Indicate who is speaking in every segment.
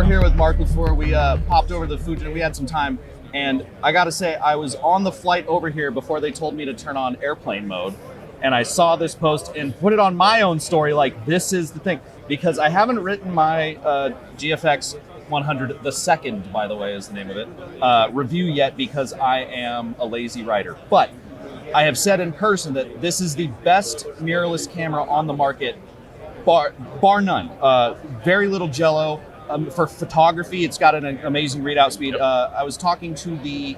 Speaker 1: here with Mark LaFleur. We popped over to the Fuji. We had some time, and I got to say, I was on the flight over here before they told me to turn on airplane mode, and I saw this post and put it on my own story. Like, this is the thing, because I haven't written my GFX 100, the second, by the way, is the name of it, review yet because I am a lazy writer. But I have said in person that this is the best mirrorless camera on the market, bar none. Very little jello. For photography, it's got an amazing readout speed. I was talking to the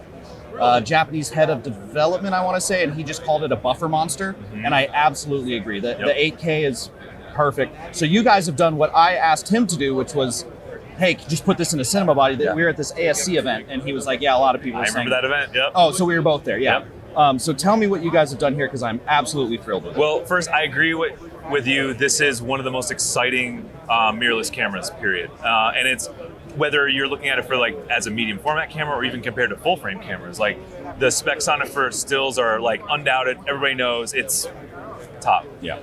Speaker 1: Japanese head of development, I want to say, and he just called it a buffer monster, and I absolutely agree. The 8K is perfect. So you guys have done what I asked him to do, which was, hey, just put this in a cinema body. We were at this ASC event, and he was like, yeah, a lot of people were saying.
Speaker 2: I remember that event, yep.
Speaker 1: Oh, so we were both there, yeah. So tell me what you guys have done here, because I'm absolutely thrilled with it.
Speaker 2: Well, first, I agree with you. This is one of the most exciting mirrorless cameras, period. And it's, whether you're looking at it for like as a medium format camera or even compared to full frame cameras, like the specs on it for stills are like undoubted. Everybody knows it's top.
Speaker 1: Yeah.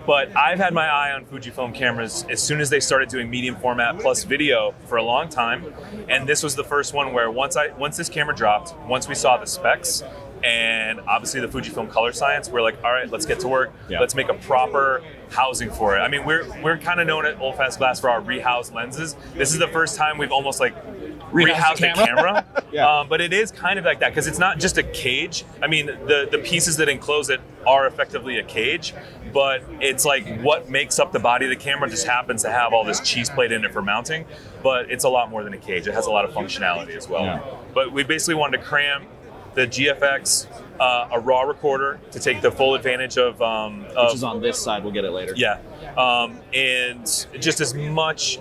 Speaker 2: But I've had my eye on Fujifilm cameras as soon as they started doing medium format plus video for a long time. And this was the first one where once this camera dropped, once we saw the specs, and obviously the Fujifilm color science, we're like, all right, let's get to work. Yeah. Let's make a proper housing for it. I mean, we're kind of known at Old Fast Glass for our rehoused lenses. This is the first time we've almost like rehoused the camera. Yeah. But it is kind of like that, because it's not just a cage. I mean, the pieces that enclose it are effectively a cage, but it's like what makes up the body of the camera just happens to have all this cheese plate in it for mounting, but it's a lot more than a cage. It has a lot of functionality as well. Yeah. But we basically wanted to cram the GFX, a RAW recorder to take the full advantage of
Speaker 1: which is on this side. We'll get it later.
Speaker 2: Yeah, and just as much,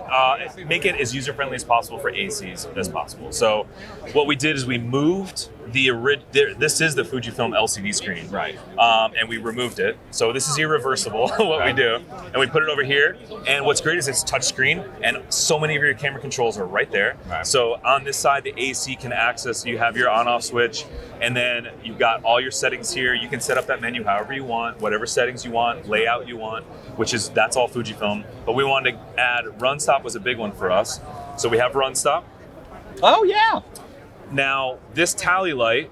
Speaker 2: make it as user-friendly as possible for ACs as possible. So what we did is we moved this is the Fujifilm LCD screen,
Speaker 1: right?
Speaker 2: And we removed it. So this is irreversible, what we do. And we put it over here. And what's great is it's touchscreen, and so many of your camera controls are right there. Right. So on this side, the AC can access, you have your on-off switch, and then you've got all your settings here. You can set up that menu however you want, whatever settings you want, layout you want, that's all Fujifilm. But we wanted to add run stop was a big one for us. So we have run stop.
Speaker 1: Oh, yeah.
Speaker 2: Now, this tally light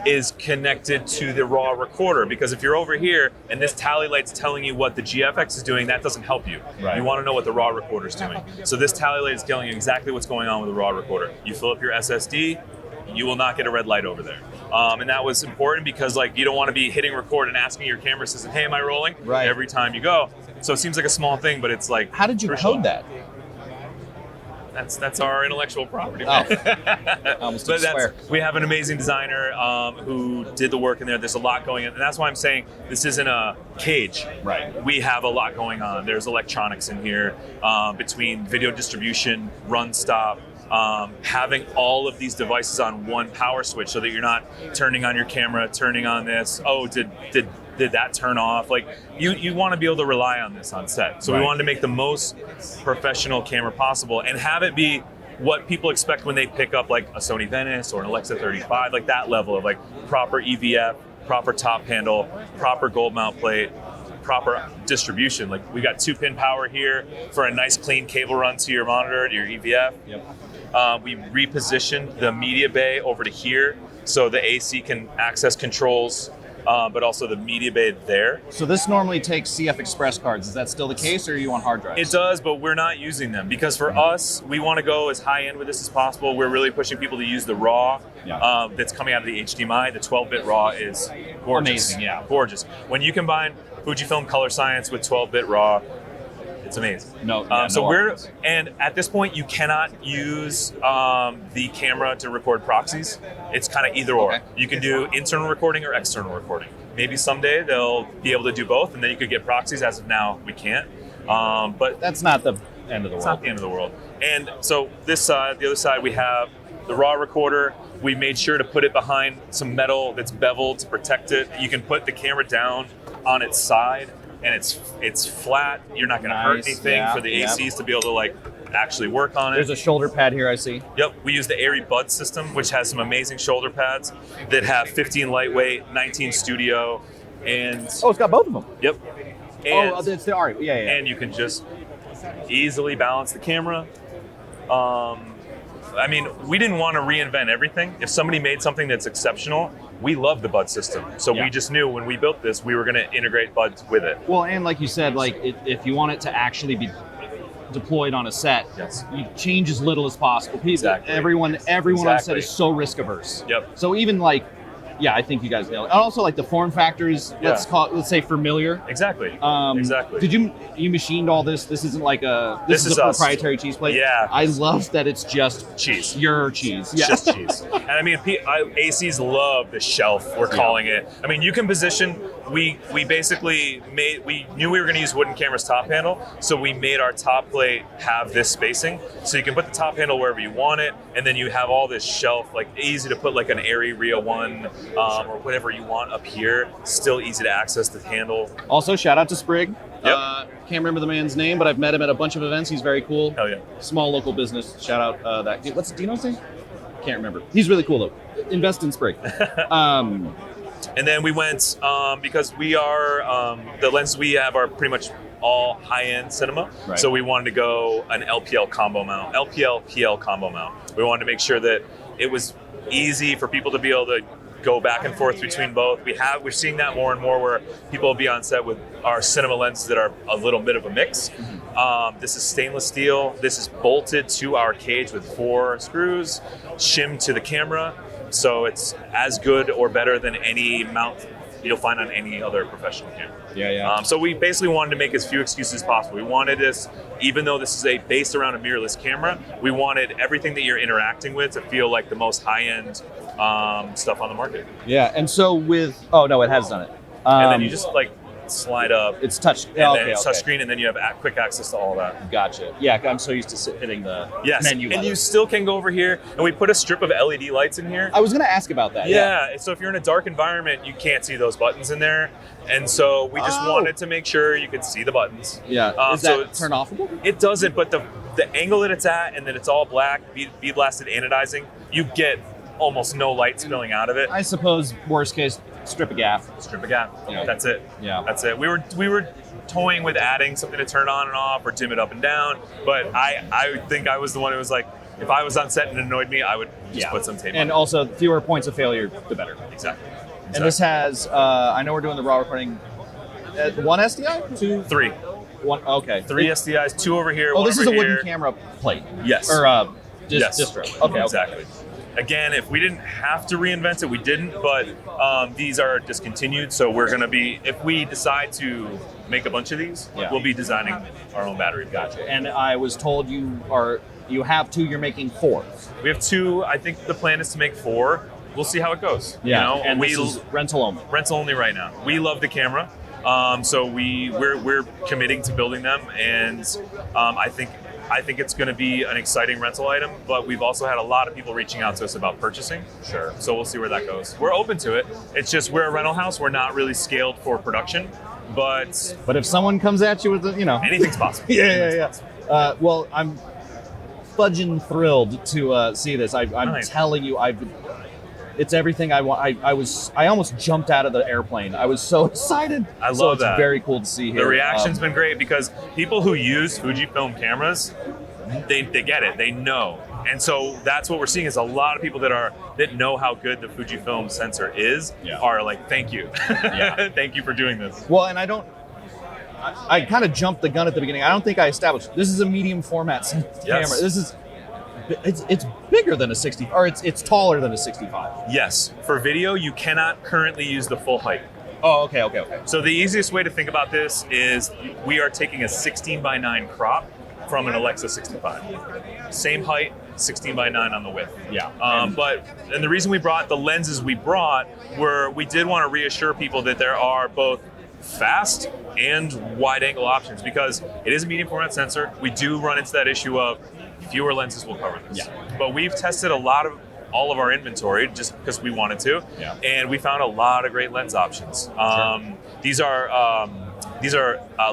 Speaker 2: is connected to the RAW recorder, because if you're over here and this tally light's telling you what the GFX is doing, that doesn't help you. Right. You want to know what the RAW recorder is doing. So this tally light is telling you exactly what's going on with the RAW recorder. You fill up your SSD, you will not get a red light over there. And that was important because like you don't want to be hitting record and asking your camera system, hey, am I rolling? Right. Every time you go. So it seems like a small thing, but it's like,
Speaker 1: how did you code that?
Speaker 2: That's our intellectual property.
Speaker 1: Oh. Almost
Speaker 2: we have an amazing designer who did the work in there. There's a lot going on, and that's why I'm saying this isn't a cage.
Speaker 1: Right.
Speaker 2: We have a lot going on. There's electronics in here between video distribution, run stop, having all of these devices on one power switch so that you're not turning on your camera, turning on this. Oh, did that turn off? Like you want to be able to rely on this on set. So we wanted to make the most professional camera possible and have it be what people expect when they pick up like a Sony Venice or an Alexa 35, like that level of like proper EVF, proper top handle, proper gold mount plate, proper distribution. Like we got 2-pin power here for a nice clean cable run to your monitor, to your EVF.
Speaker 1: Yep.
Speaker 2: We repositioned the media bay over to here so the AC can access controls, but also the media bay there.
Speaker 1: So this normally takes CF Express cards. Is that still the case, or are you on hard drives?
Speaker 2: It does, but we're not using them because for us, we want to go as high end with this as possible. We're really pushing people to use the RAW that's coming out of the HDMI. The 12-bit RAW is gorgeous.
Speaker 1: Amazing, yeah.
Speaker 2: Gorgeous. When you combine Fujifilm color science with 12-bit RAW, it's amazing. And at this point, you cannot use the camera to record proxies. It's kind of either or. Okay. You can do internal recording or external recording. Maybe someday they'll be able to do both, and then you could get proxies. As of now, we can't. But
Speaker 1: that's not the end of the world.
Speaker 2: It's not the end of the world. And so this side, the other side, we have the RAW recorder. We made sure to put it behind some metal that's beveled to protect it. You can put the camera down on its side, and it's flat. You're not going to hurt anything for the ACs to be able to like actually work on it.
Speaker 1: There's a shoulder pad here, I see.
Speaker 2: Yep, we use the Airy Bud system, which has some amazing shoulder pads that have 15 lightweight, 19 studio, and
Speaker 1: oh, it's got both of them.
Speaker 2: Yep. And,
Speaker 1: it's the Airy. Yeah.
Speaker 2: And you can just easily balance the camera. I mean, we didn't want to reinvent everything. If somebody made something that's exceptional, we love the bud system. So we just knew when we built this, we were going to integrate buds with it.
Speaker 1: Well, and like you said, like if you want it to actually be deployed on a set, you change as little as possible.
Speaker 2: Exactly.
Speaker 1: Everyone on set is so risk averse.
Speaker 2: Yep.
Speaker 1: So even like, yeah, I think you guys nailed it. And also like the form factor is, let's say familiar.
Speaker 2: Exactly. Exactly.
Speaker 1: Did you machined all this? This isn't like this is a proprietary cheese plate.
Speaker 2: Yeah.
Speaker 1: I love that it's just
Speaker 2: cheese.
Speaker 1: Your cheese.
Speaker 2: It's just cheese. And I mean, ACs love the shelf, we're calling it. I mean, you can position, we basically we knew we were going to use wooden camera's top handle, so we made our top plate have this spacing. So you can put the top handle wherever you want it, and then you have all this shelf, like easy to put like an Airy Rio 1 or whatever you want up here. Still easy to access the handle.
Speaker 1: Also, shout out to Sprig.
Speaker 2: Yep.
Speaker 1: Can't remember the man's name, but I've met him at a bunch of events. He's very cool.
Speaker 2: Hell yeah.
Speaker 1: Small local business. Shout out that. What's Dino's name? Can't remember. He's really cool though. Invest in Sprig.
Speaker 2: And then we went, because we are, the lenses we have are pretty much all high-end cinema.
Speaker 1: Right.
Speaker 2: So we wanted to go an LPL PL combo mount. We wanted to make sure that it was easy for people to be able to go back and forth between both. We're seeing that more and more where people will be on set with our cinema lenses that are a little bit of a mix. This is stainless steel. This is bolted to our cage with 4 screws, shimmed to the camera. So it's as good or better than any mount you'll find on any other professional camera.
Speaker 1: Yeah.
Speaker 2: So we basically wanted to make as few excuses as possible. We wanted this, even though this is based around a mirrorless camera, we wanted everything that you're interacting with to feel like the most high-end stuff on the market.
Speaker 1: Yeah, and so with, oh no, it has done it.
Speaker 2: And then you just like slide up.
Speaker 1: It's touch.
Speaker 2: And then it's touch screen, and then you have quick access to all of that.
Speaker 1: Gotcha. Yeah, I'm so used to hitting the menu button.
Speaker 2: And you still can go over here, and we put a strip of LED lights in here.
Speaker 1: I was going to ask about that.
Speaker 2: Yeah, so if you're in a dark environment, you can't see those buttons in there. And so we just wanted to make sure you could see the buttons.
Speaker 1: Yeah. Is that turn offable?
Speaker 2: It doesn't, but the angle that it's at, and then it's all black, bead blasted anodizing, you get almost no light spilling out of it.
Speaker 1: I suppose worst case, strip of gaff.
Speaker 2: Strip of gaff.
Speaker 1: Yeah.
Speaker 2: That's it.
Speaker 1: Yeah.
Speaker 2: That's it. We were toying with adding something to turn on and off or dim it up and down, but I think I was the one who was like, if I was on set and it annoyed me, I would just put some tape on.
Speaker 1: And also, fewer points of failure, the better.
Speaker 2: Exactly.
Speaker 1: And this has, I know we're doing the raw recording, 1 SDI? 2?
Speaker 2: 3.
Speaker 1: 1, okay.
Speaker 2: 3 SDIs, 2 over here, 1
Speaker 1: this is
Speaker 2: over
Speaker 1: a wooden
Speaker 2: here.
Speaker 1: camera plate.
Speaker 2: Yes.
Speaker 1: Or
Speaker 2: yes.
Speaker 1: distro. Okay,
Speaker 2: exactly. Again, if we didn't have to reinvent it, we didn't, but these are discontinued, so we're going to be, if we decide to make a bunch of these, we'll be designing our own battery.
Speaker 1: Gotcha. And I was told you have 2, you're making 4.
Speaker 2: We have 2. I think the plan is to make 4. We'll see how it goes.
Speaker 1: Yeah,
Speaker 2: you know?
Speaker 1: and this is rental only.
Speaker 2: Rental only right now. We love the camera, so we're committing to building them, and I think it's going to be an exciting rental item, but we've also had a lot of people reaching out to us about purchasing.
Speaker 1: Sure.
Speaker 2: So we'll see where that goes. We're open to it. It's just we're a rental house. We're not really scaled for production, but
Speaker 1: if someone comes at you with
Speaker 2: anything's possible.
Speaker 1: Yeah. Well, I'm fudging thrilled to see this. I'm
Speaker 2: nice.
Speaker 1: telling you, it's everything I want. I almost jumped out of the airplane. I was so excited.
Speaker 2: I love that.
Speaker 1: It's very cool to see here.
Speaker 2: The reaction's been great because people who use Fujifilm cameras, they get it. They know. And so that's what we're seeing is a lot of people that know how good the Fujifilm sensor is are like, thank you. Thank you for doing this.
Speaker 1: Well, and I kind of jumped the gun at the beginning. I don't think I established this is a medium format camera. This is it's bigger than a 60, or it's taller than a 65.
Speaker 2: Yes. For video, you cannot currently use the full height.
Speaker 1: Oh, okay.
Speaker 2: So the easiest way to think about this is we are taking a 16:9 crop from an Alexa 65. Same height, 16:9 on the width.
Speaker 1: Yeah.
Speaker 2: And the reason we brought the lenses we brought were we did want to reassure people that there are both fast and wide angle options because it is a medium format sensor. We do run into that issue of fewer lenses will cover this.
Speaker 1: Yeah.
Speaker 2: But we've tested all of our inventory just because we wanted to, and we found a lot of great lens options. These are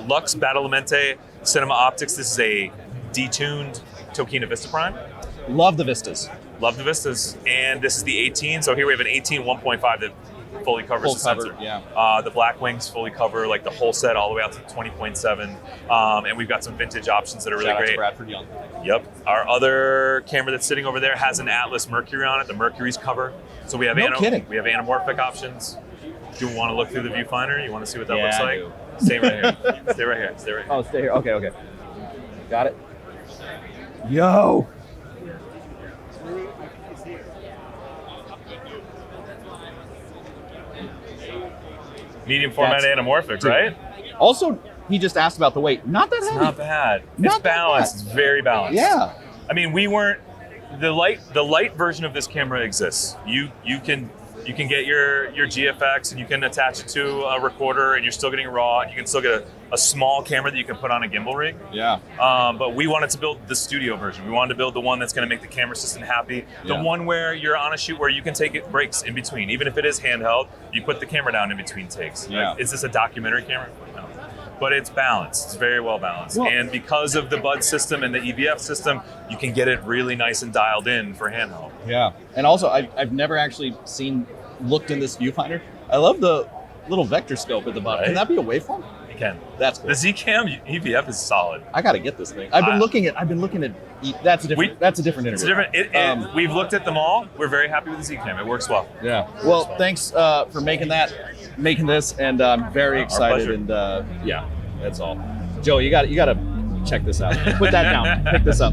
Speaker 2: Lux Badalamenti Cinema Optics. This is a detuned Tokina Vista Prime.
Speaker 1: Love the Vistas.
Speaker 2: And this is the 18. So here we have an 18 1.5 that fully covers the sensor. The black wings fully cover the whole set all the way out to 20.7. And we've got some vintage options that are really great.
Speaker 1: Shout out to Bradford Young.
Speaker 2: Yep. Our other camera that's sitting over there has an Atlas Mercury on it. The Mercury's cover. So we have
Speaker 1: kidding.
Speaker 2: We have anamorphic options. Do you want to look through the viewfinder? You want to see what that looks
Speaker 1: I
Speaker 2: like?
Speaker 1: do.
Speaker 2: Stay right here. Stay right here. Stay right here.
Speaker 1: Oh, stay here. Okay. Got it. Yo.
Speaker 2: Medium format anamorphic,
Speaker 1: dude.
Speaker 2: right?
Speaker 1: Also, he just asked about the weight. Not that heavy.
Speaker 2: Not bad.
Speaker 1: Not
Speaker 2: It's balanced.
Speaker 1: that
Speaker 2: It's very balanced.
Speaker 1: Yeah.
Speaker 2: I mean, we weren't the light version of this camera exists. You can get your GFX and you can attach it to a recorder and you're still getting raw. You can still get a small camera that you can put on a gimbal rig.
Speaker 1: Yeah.
Speaker 2: But we wanted to build the studio version. We wanted to build the one that's going to make the camera assistant happy. The one where you're on a shoot where you can take breaks in between. Even if it is handheld, you put the camera down in between takes.
Speaker 1: Yeah.
Speaker 2: Like, is this a documentary camera? No. But it's balanced. It's very well balanced.
Speaker 1: Well,
Speaker 2: and because of the bud system and the EVF system, you can get it really nice and dialed in for handheld.
Speaker 1: Yeah. And also, I've never actually looked in this viewfinder. I love the little vector scope at the bottom.
Speaker 2: Right?
Speaker 1: Can that be a waveform?
Speaker 2: You can.
Speaker 1: That's cool.
Speaker 2: The Zcam EVF is solid.
Speaker 1: I got to get this thing. I've been looking at. That's a different interview.
Speaker 2: It's different. We've looked at them all. We're very happy with the Zcam. It works well.
Speaker 1: Yeah. Well, thanks for making this, and I'm very excited.
Speaker 2: pleasure.
Speaker 1: And yeah, that's all. Joe, you got to check this out. Put that down. Pick this up.